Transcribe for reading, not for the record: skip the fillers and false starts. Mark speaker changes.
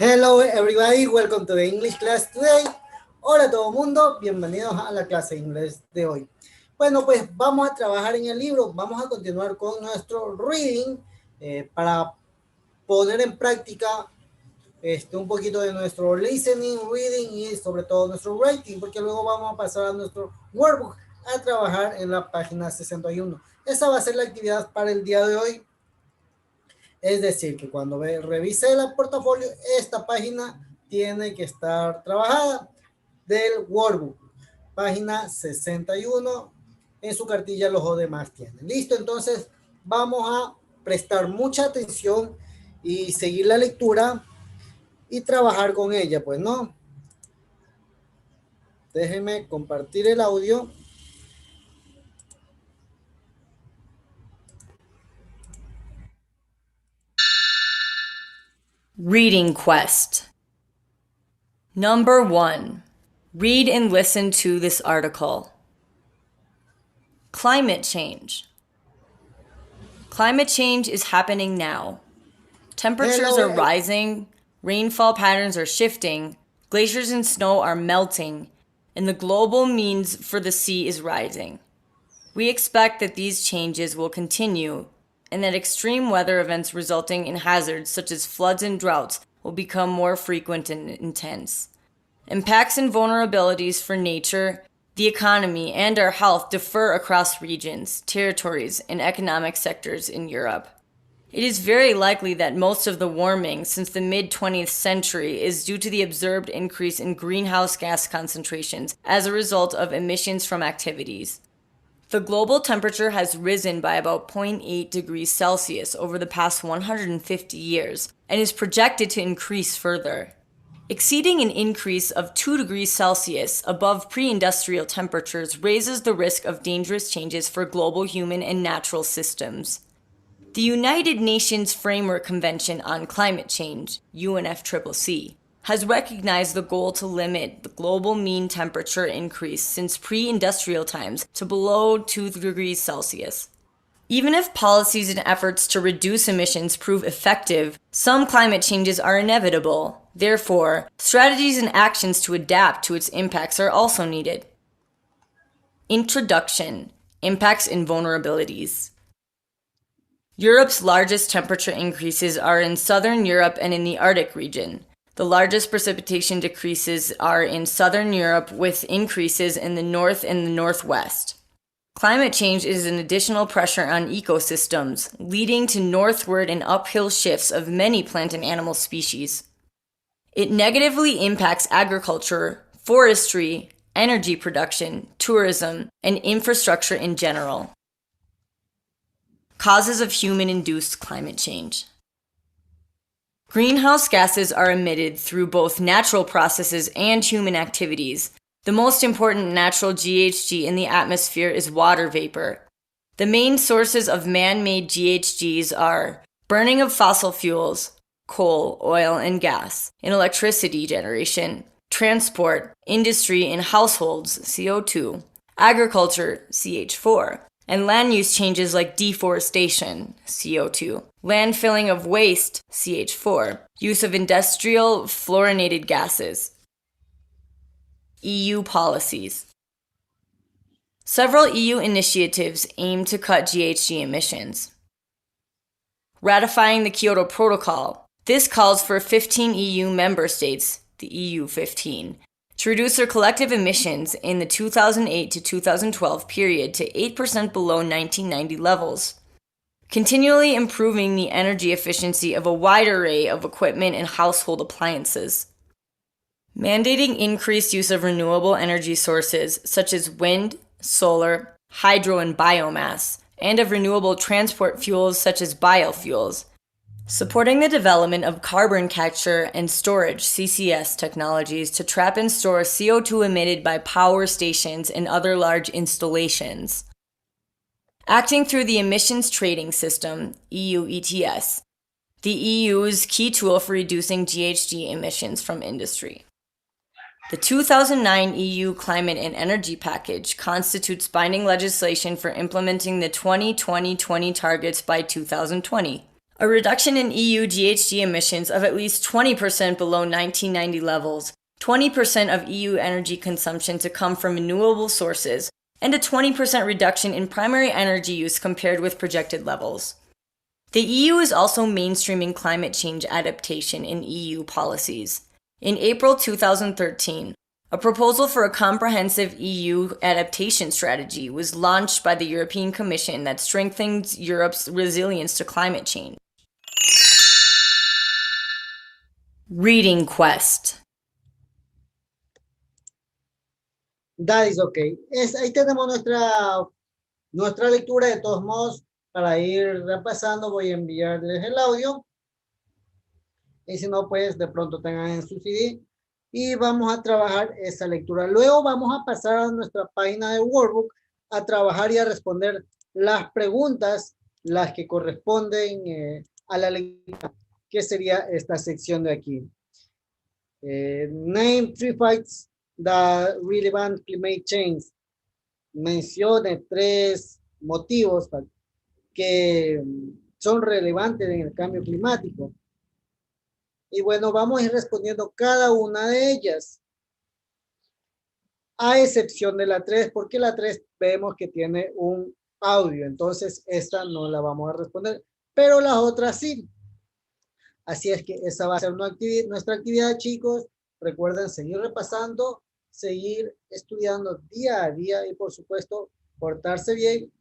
Speaker 1: Hello everybody, welcome to the English class today. Hola a todo mundo, bienvenidos a la clase de inglés de hoy. Bueno, pues vamos a trabajar en el libro, vamos a continuar con nuestro reading para poner en práctica un poquito de nuestro listening, reading y sobre todo nuestro writing, porque luego vamos a pasar a nuestro workbook a trabajar en la página 61. Esa va a ser la actividad para el día de hoy. Es decir, que cuando revise el portafolio, esta página tiene que estar trabajada del workbook. Página 61, en su cartilla los demás tienen. Listo, entonces vamos a prestar mucha atención y seguir la lectura y trabajar con ella, pues, ¿no? Déjenme compartir el audio.
Speaker 2: Reading Quest. Number 1. Read and listen to this article. Climate change. Climate change is happening now. Temperatures are rising, rainfall patterns are shifting, glaciers and snow are melting, and the global means for the sea is rising. We expect that these changes will continue and that extreme weather events resulting in hazards such as floods and droughts will become more frequent and intense. Impacts and vulnerabilities for nature, the economy, and our health differ across regions, territories, and economic sectors in Europe. It is very likely that most of the warming since the mid-20th century is due to the observed increase in greenhouse gas concentrations as a result of emissions from activities. The global temperature has risen by about 0.8 degrees Celsius over the past 150 years and is projected to increase further. Exceeding an increase of 2 degrees Celsius above pre-industrial temperatures raises the risk of dangerous changes for global human and natural systems. The United Nations Framework Convention on Climate Change, UNFCCC, has recognized the goal to limit the global mean temperature increase since pre-industrial times to below 2 degrees Celsius. Even if policies and efforts to reduce emissions prove effective, some climate changes are inevitable. Therefore, strategies and actions to adapt to its impacts are also needed. Introduction: Impacts and Vulnerabilities. Europe's largest temperature increases are in southern Europe and in the Arctic region. The largest precipitation decreases are in southern Europe, with increases in the north and the northwest. Climate change is an additional pressure on ecosystems, leading to northward and uphill shifts of many plant and animal species. It negatively impacts agriculture, forestry, energy production, tourism, and infrastructure in general. Causes of human-induced climate change. Greenhouse gases are emitted through both natural processes and human activities. The most important natural GHG in the atmosphere is water vapor. The main sources of man-made GHGs are burning of fossil fuels, coal, oil, and gas, in electricity generation, transport, industry, and households, CO2, agriculture, CH4, and land use changes like deforestation, CO2, landfilling of waste, CH4, use of industrial fluorinated gases. EU policies. Several EU initiatives aim to cut GHG emissions. Ratifying the Kyoto Protocol. This calls for 15 EU member states, the EU 15, to reduce their collective emissions in the 2008 to 2012 period to 8% below 1990 levels. Continually improving the energy efficiency of a wide array of equipment and household appliances. Mandating increased use of renewable energy sources such as wind, solar, hydro, and biomass, and of renewable transport fuels such as biofuels. Supporting the development of carbon capture and storage (CCS) technologies to trap and store CO2 emitted by power stations and other large installations. Acting through the Emissions Trading System, EU ETS, the EU's key tool for reducing GHG emissions from industry. The 2009 EU Climate and Energy Package constitutes binding legislation for implementing the 2020-20 targets by 2020. A reduction in EU GHG emissions of at least 20% below 1990 levels, 20% of EU energy consumption to come from renewable sources, and a 20% reduction in primary energy use compared with projected levels. The EU is also mainstreaming climate change adaptation in EU policies. In April 2013, a proposal for a comprehensive EU adaptation strategy was launched by the European Commission that strengthens Europe's resilience to climate change. Reading Quest.
Speaker 1: That is okay. Ahí tenemos nuestra lectura. De todos modos, para ir repasando, voy a enviarles el audio. Y si no, pues de pronto tengan en su CD. Y vamos a trabajar esa lectura. Luego vamos a pasar a nuestra página de Workbook a trabajar y a responder las preguntas, las que corresponden a la lectura, que sería esta sección de aquí. Name three facts that relevant climate change. Mencione 3 motivos que son relevantes en el cambio climático. Y bueno, vamos a ir respondiendo cada una de ellas, a excepción de la 3, porque la 3 vemos que tiene un audio, entonces esta no la vamos a responder, pero las otras sí. Así es que esa va a ser nuestra actividad, chicos. Recuerden seguir repasando, seguir estudiando día a día y por supuesto portarse bien